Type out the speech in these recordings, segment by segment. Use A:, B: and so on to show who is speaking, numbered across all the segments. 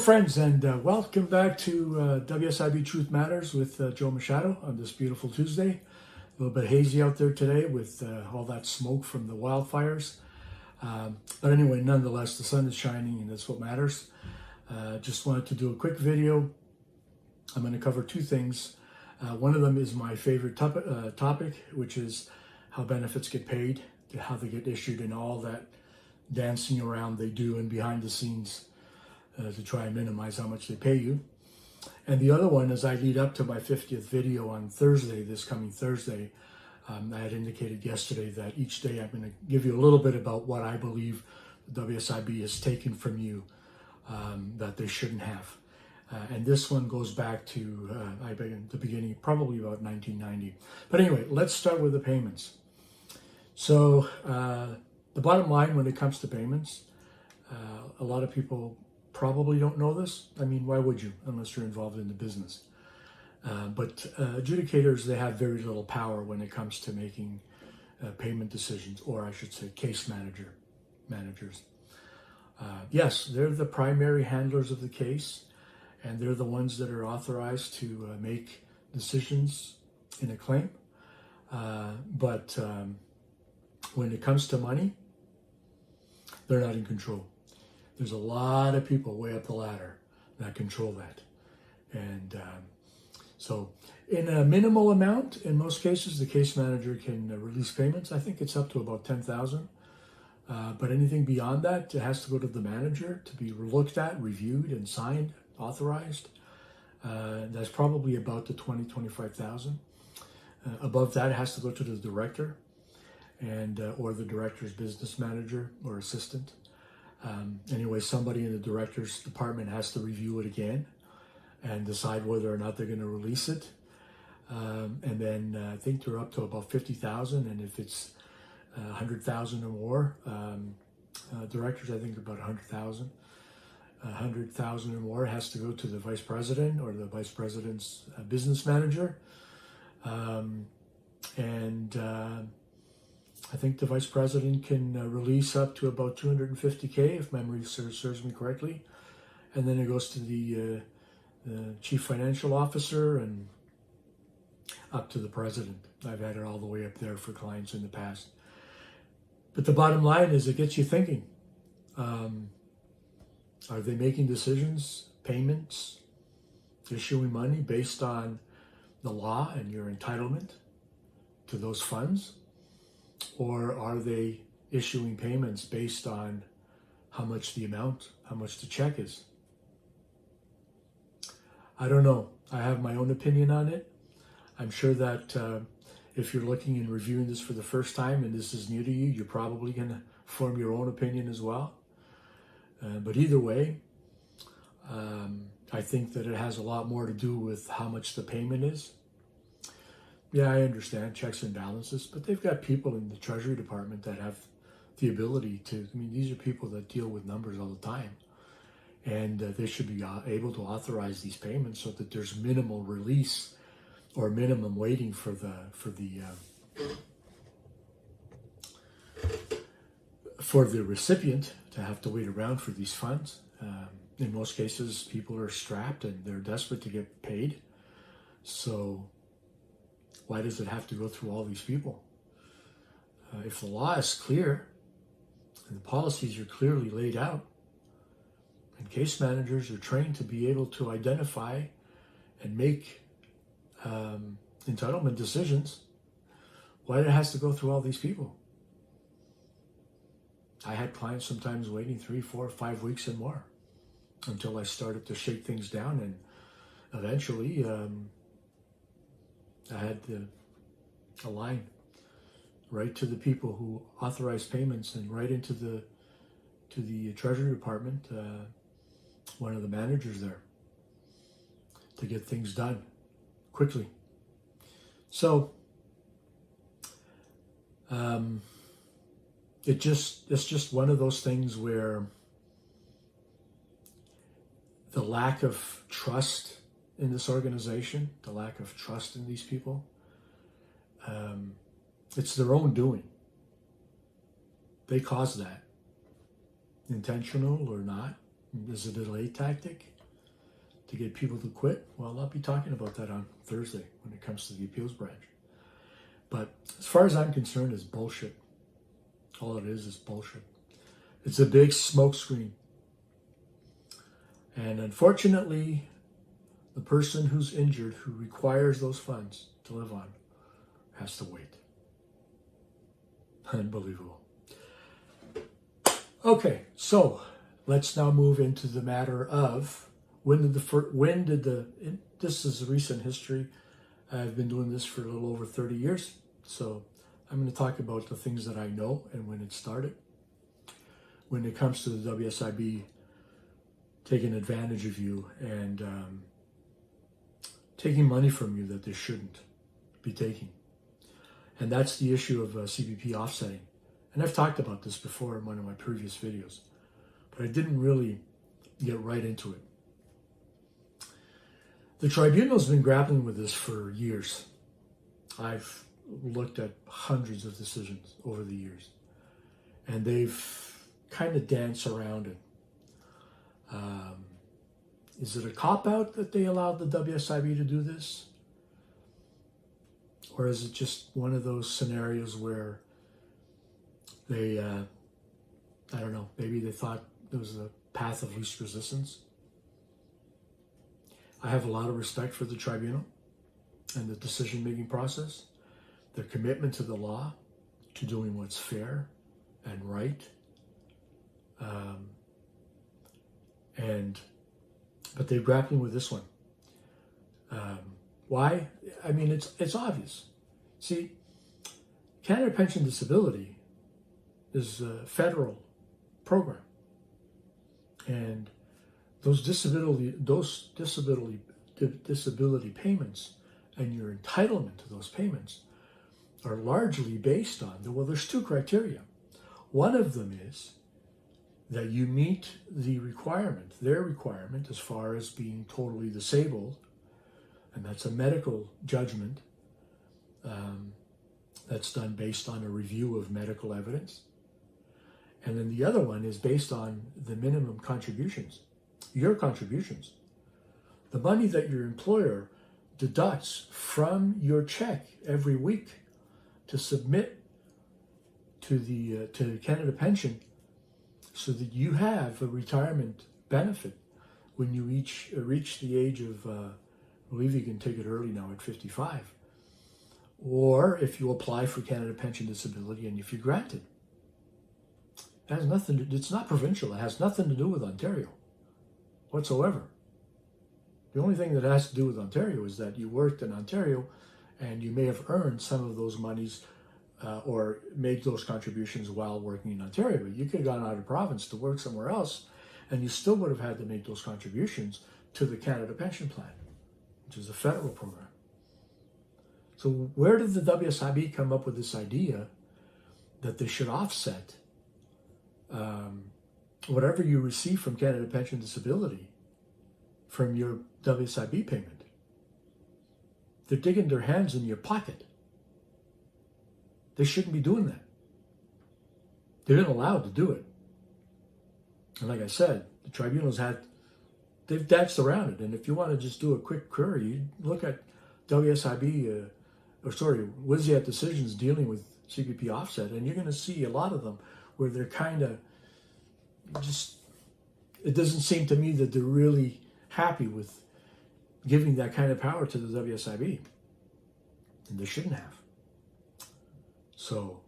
A: friends, and welcome back to WSIB Truth Matters with Joe Machado on this beautiful Tuesday. A little bit hazy out there today with all that smoke from the wildfires. But anyway, nonetheless, the sun is shining and that's what matters. Just wanted to do a quick video. I'm going to cover two things. One of them is my favorite topic, which is how benefits get paid, how they get issued, and all that dancing around they do and behind the scenes to try and minimize how much they pay you. And the other one, as I lead up to my 50th video on Thursday, this coming Thursday, I had indicated yesterday that each day I'm going to give you a little bit about what I believe the WSIB has taken from you that they shouldn't have. And this one goes back to the beginning, probably about 1990. But anyway, let's start with the payments. So the bottom line when it comes to payments, a lot of people probably don't know this. I mean, why would you, unless you're involved in the business? But adjudicators, they have very little power when it comes to making payment decisions, or I should say case managers. Yes, they're the primary handlers of the case, and they're the ones that are authorized to make decisions in a claim. But when it comes to money, they're not in control. There's a lot of people way up the ladder that control that. And so in a minimal amount, in most cases, the case manager can release payments. I think it's up to about $10,000. But anything beyond that, it has to go to the manager to be looked at, reviewed, and signed, authorized. That's probably about the $20,000-25,000. Above that, it has to go to the director and or the director's business manager or assistant. Anyway, somebody in the director's department has to review it again and decide whether or not they're going to release it. And then I think they're up to about $50,000, and if it's $100,000 or more, directors, I think about $100,000. $100,000 or more has to go to the vice president or the vice president's business manager. I think the vice president can release up to about $250K, if memory serves me correctly. And then it goes to the chief financial officer and up to the president. I've had it all the way up there for clients in the past. But the bottom line is it gets you thinking. Are they making decisions, payments, issuing money based on the law and your entitlement to those funds? Or are they issuing payments based on how much the amount, how much the check is? I don't know. I have my own opinion on it. I'm sure that if you're looking and reviewing this for the first time and this is new to you, you're probably going to form your own opinion as well. But either way, I think that it has a lot more to do with how much the payment is. Yeah, I understand checks and balances, but they've got people in the Treasury Department that have the ability to, I mean, these are people that deal with numbers all the time. And they should be able to authorize these payments so that there's minimal release or minimum waiting for the recipient to have to wait around for these funds. In most cases, people are strapped and they're desperate to get paid. So why does it have to go through all these people? If the law is clear and the policies are clearly laid out, and case managers are trained to be able to identify and make entitlement decisions, why it has to go through all these people? I had clients sometimes waiting 3, 4, 5 weeks and more until I started to shake things down, and eventually I had a line right to the people who authorized payments and right into the Treasury Department, one of the managers there, to get things done quickly. So it's just one of those things where the lack of trust in this organization, the lack of trust in these people, it's their own doing. They caused that, intentional or not. Is it a delay tactic to get people to quit? Well, I'll be talking about that on Thursday when it comes to the appeals branch. But as far as I'm concerned, it's bullshit. All it is bullshit. It's a big smokescreen. And unfortunately, the person who's injured, who requires those funds to live on, has to wait. Unbelievable. Okay, so let's now move into the matter of this is recent history. I've been doing this for a little over 30 years. So I'm going to talk about the things that I know and when it started. When it comes to the WSIB taking advantage of you and taking money from you that they shouldn't be taking. And that's the issue of CBP offsetting. And I've talked about this before in one of my previous videos, but I didn't really get right into it. The tribunal's been grappling with this for years. I've looked at hundreds of decisions over the years, and they've kind of danced around it. Is it a cop-out that they allowed the WSIB to do this? Or is it just one of those scenarios where they, I don't know, maybe they thought there was a path of least resistance? I have a lot of respect for the tribunal and the decision-making process, their commitment to the law, to doing what's fair and right. But they're grappling with this one. Why? I mean, it's obvious. See, Canada Pension Disability is a federal program, and those disability payments and your entitlement to those payments are largely based on, well, there's two criteria. One of them is that you meet the requirement, their requirement, as far as being totally disabled, and that's a medical judgment that's done based on a review of medical evidence. And then the other one is based on the minimum contributions, your contributions, the money that your employer deducts from your check every week to submit to the to Canada Pension, so that you have a retirement benefit when you reach the age of, I believe you can take it early now at 55, or if you apply for Canada Pension Disability and if you're granted. It has nothing to, it's not provincial. It has nothing to do with Ontario whatsoever. The only thing that has to do with Ontario is that you worked in Ontario and you may have earned some of those monies or made those contributions while working in Ontario. But you could have gone out of province to work somewhere else, and you still would have had to make those contributions to the Canada Pension Plan, which is a federal program. So where did the WSIB come up with this idea that they should offset whatever you receive from Canada Pension Disability from your WSIB payment? They're digging their hands in your pocket. They shouldn't be doing that. They've been allowed to do it. And like I said, the tribunals they've danced around it. And if you want to just do a quick query, you look at WSIB, WSIAT decisions dealing with CBP offset, and you're going to see a lot of them where they're kind of just, it doesn't seem to me that they're really happy with giving that kind of power to the WSIB. And they shouldn't have. So,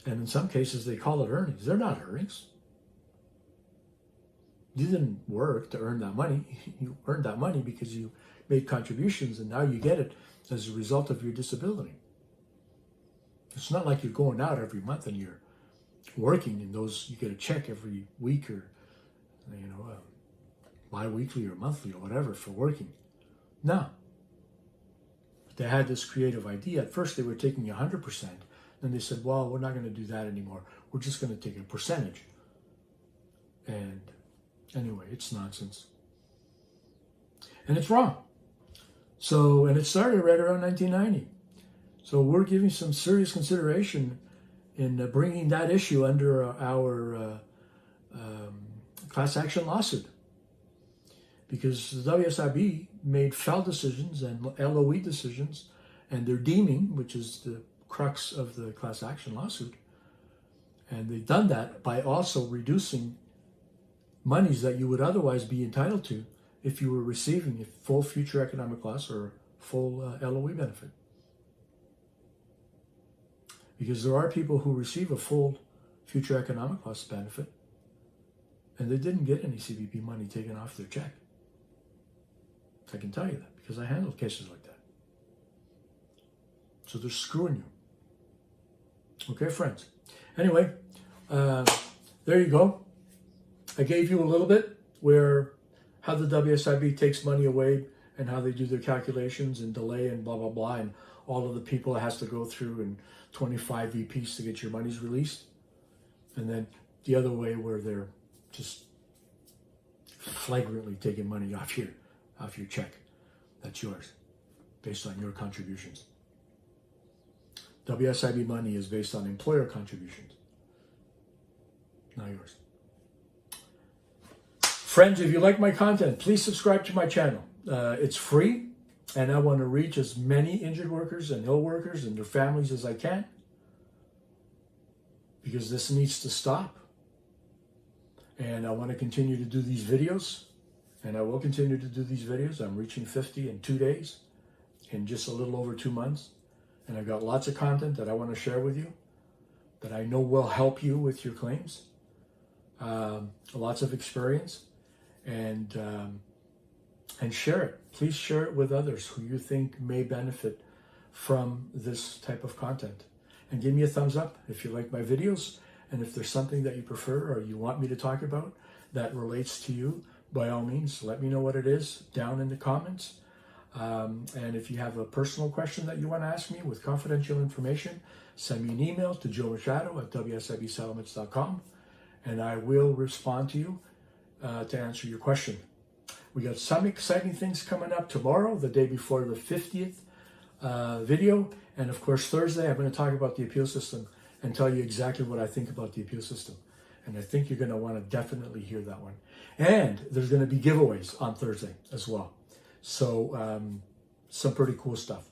A: and in some cases they call it earnings. They're not earnings. You didn't work to earn that money. You earned that money because you made contributions, and now you get it as a result of your disability. It's not like you're going out every month and you're working, and you get a check every week or, bi-weekly or monthly or whatever for working. No. They had this creative idea. At first they were taking 100%. Then they said, well, we're not going to do that anymore. We're just going to take a percentage. And anyway, it's nonsense. And it's wrong. So, and it started right around 1990. So we're giving some serious consideration in bringing that issue under our class action lawsuit. Because the WSIB made foul decisions and LOE decisions, and their deeming, which is the crux of the class action lawsuit, and they've done that by also reducing monies that you would otherwise be entitled to if you were receiving a full future economic loss or full LOE benefit. Because there are people who receive a full future economic loss benefit and they didn't get any CBP money taken off their check. I can tell you that because I handled cases like that. So they're screwing you. Okay, friends. Anyway, there you go. I gave you a little bit how the WSIB takes money away and how they do their calculations and delay and blah, blah, blah, and all of the people it has to go through and 25 VPs to get your monies released. And then the other way where they're just flagrantly taking money off your check. That's yours, based on your contributions. WSIB money is based on employer contributions, not yours. Friends, if you like my content, please subscribe to my channel. It's free, and I want to reach as many injured workers and ill workers and their families as I can, because this needs to stop. And I want to continue to do these videos, and I will continue to do these videos. I'm reaching 50 in 2 days, in just a little over 2 months. And I've got lots of content that I want to share with you that I know will help you with your claims. Lots of experience, and share it. Please share it with others who you think may benefit from this type of content. And give me a thumbs up if you like my videos, and if there's something that you prefer or you want me to talk about that relates to you, by all means, let me know what it is down in the comments. And if you have a personal question that you want to ask me with confidential information, send me an email to joemachado@wsibsettlements.com, and I will respond to you to answer your question. We got some exciting things coming up tomorrow, the day before the 50th video. And of course, Thursday, I'm going to talk about the appeal system and tell you exactly what I think about the appeal system. And I think you're going to want to definitely hear that one. And there's going to be giveaways on Thursday as well. So some pretty cool stuff.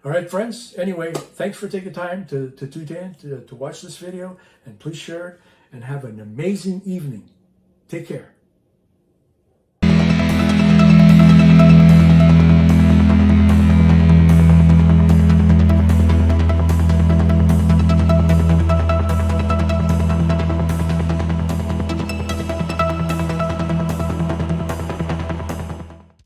A: All right, friends. Anyway, thanks for taking time to tune in, to watch this video. And please share it and have an amazing evening. Take care.